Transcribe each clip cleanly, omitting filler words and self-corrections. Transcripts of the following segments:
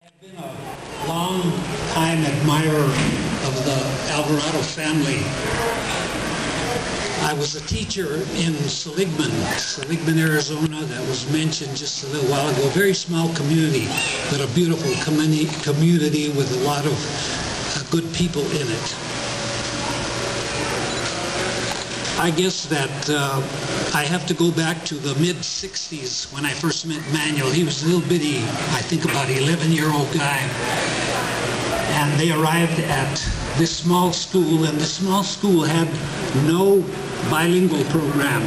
I've been a long-time admirer of the Alvarado family. I was a teacher in Seligman, Arizona, that was mentioned just a little while ago. A very small community, but a beautiful community with a lot of good people in it. I guess that I have to go back to the mid-60s when I first met Manuel. He was a little bitty, I think about 11-year-old guy. And they arrived at this small school, and the small school had no bilingual program.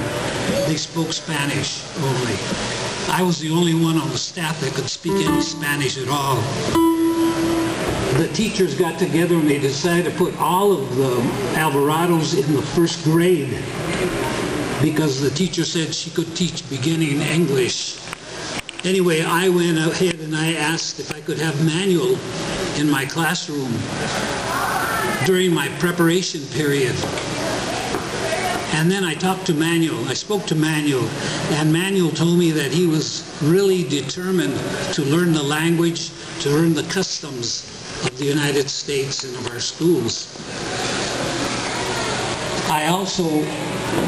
They spoke Spanish only. I was the only one on the staff that could speak any Spanish at all. The teachers got together and they decided to put all of the Alvarados in the first grade because the teacher said she could teach beginning English. Anyway, I went ahead and I asked if I could have Manuel in my classroom during my preparation period. And then I talked to Manuel. I spoke to Manuel, and Manuel told me that he was really determined to learn the language, to learn the customs of the United States and of our schools. I also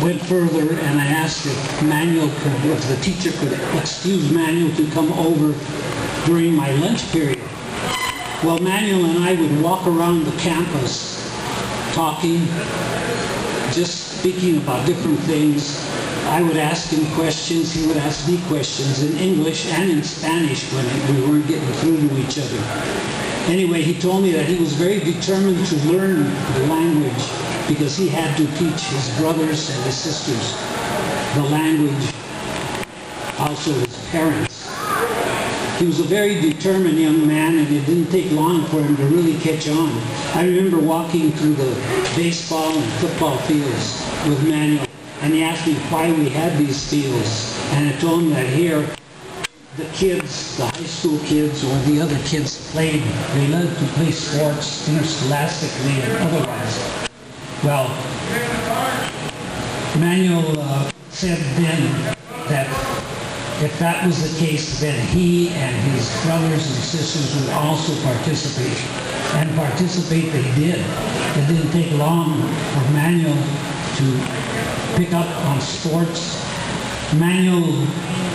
went further and I asked if the teacher could excuse Manuel to come over during my lunch period. Well, Manuel and I would walk around the campus talking, just speaking about different things. I would ask him questions, he would ask me questions in English and in Spanish when we weren't getting through to each other. Anyway, he told me that he was very determined to learn the language because he had to teach his brothers and his sisters the language, also his parents. He was a very determined young man, and it didn't take long for him to really catch on. I remember walking through the baseball and football fields with Manuel, and he asked me why we had these fields, and I told him that here the kids, the high school kids or the other kids played. They loved to play sports interscholastically and otherwise. Well, Manuel said then that if that was the case, then he and his brothers and sisters would also participate. And participate they did. It didn't take long for Manuel to pick up on sports. Manuel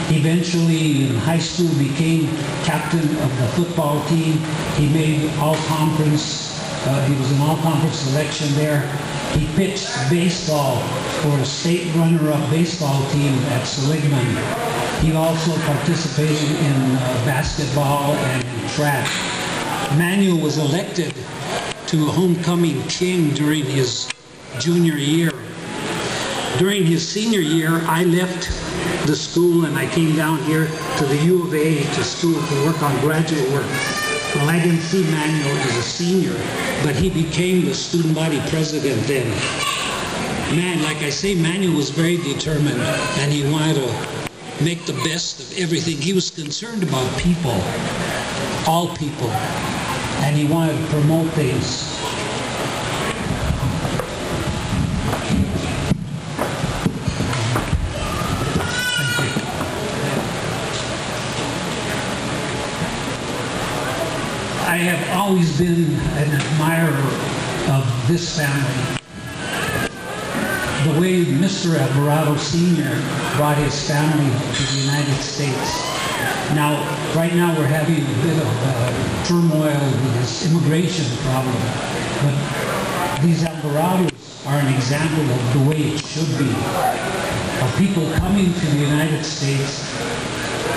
eventually in high school became captain of the football team. He made all-conference. He was an all-conference selection there. He pitched baseball for a state runner-up baseball team at Seligman. He also participated in basketball and in track. Manuel was elected to homecoming king during his junior year. During his senior year, I left the school and I came down here to the U of A to school to work on graduate work. Well, I didn't see Manuel as a senior, but he became the student body president then. Man, like I say, Manuel was very determined and he wanted to make the best of everything. He was concerned about people, all people, and he wanted to promote things. I have always been an admirer of this family. The way Mr. Alvarado Sr. brought his family to the United States. Now, right now we're having a bit of turmoil with this immigration problem, but these Alvarados are an example of the way it should be, of people coming to the United States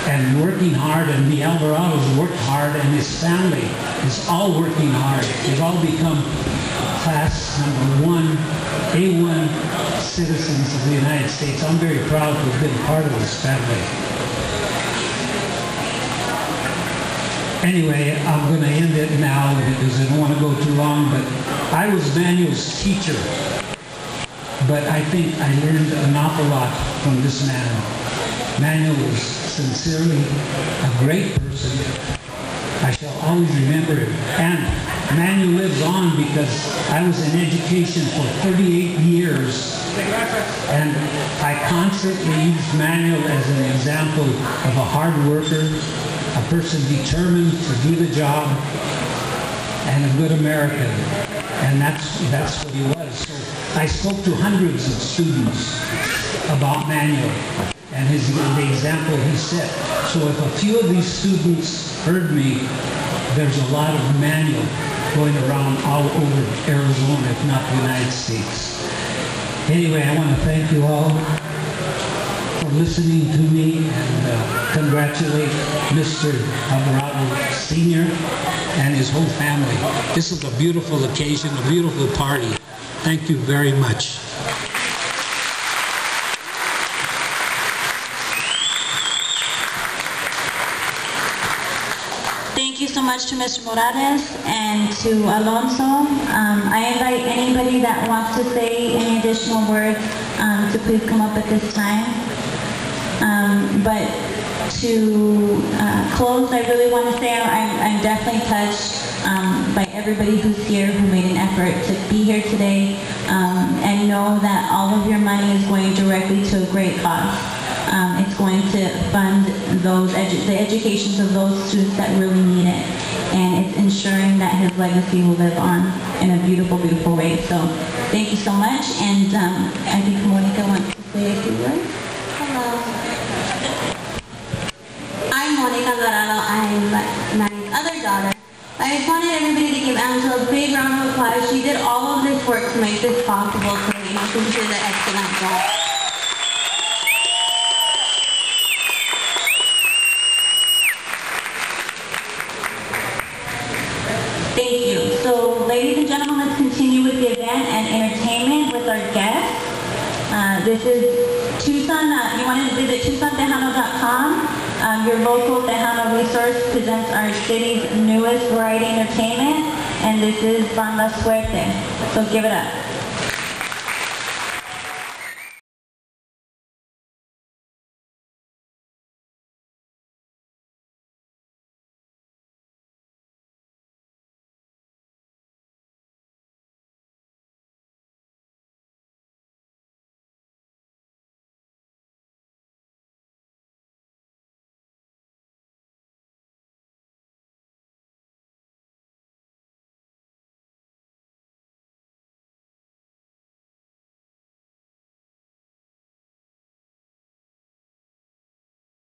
and working hard, and the Alvarados worked hard, and his family is all working hard. They've all become class number one, A1 citizens of the United States. I'm very proud to have been part of this family. Anyway, I'm going to end it now because I don't want to go too long, but I was Manuel's teacher, but I think I learned an awful lot from this man. Manuel was sincerely a great person. I shall always remember it. And Manuel lives on because I was in education for 38 years and I constantly used Manuel as an example of a hard worker, a person determined to do the job and a good American. And that's what he was. So I spoke to hundreds of students about Manuel and the example he set. So if a few of these students heard me, there's a lot of Manuel going around all over Arizona, if not the United States. Anyway, I want to thank you all for listening to me and congratulate Mr. Alvarado Sr. and his whole family. This is a beautiful occasion, a beautiful party. Thank you very much. Thank you so much to Mr. Morales and to Alonso. I invite anybody that wants to say any additional words to please come up at this time. But to close, I really want to say I'm definitely touched by everybody who's here, who made an effort to be here today, and know that all of your money is going directly to a great cause. It's going to fund the educations of those students that really need it, and it's ensuring that his legacy will live on in a beautiful, beautiful way. So thank you so much, and I think Monica wants to say a few words. Hello. I'm Monica Alvarado. I'm Manny's other daughter. I just wanted everybody to give Angela a big round of applause. She did all of this work to make this possible, so she did an excellent job. Thank you. So, ladies and gentlemen, let's continue with the event and entertainment with our guests. This is Tucson. You want to visit TucsonTejano.com. Your local Tejano resource presents our city's newest variety entertainment, and this is Banda Suerte. So give it up.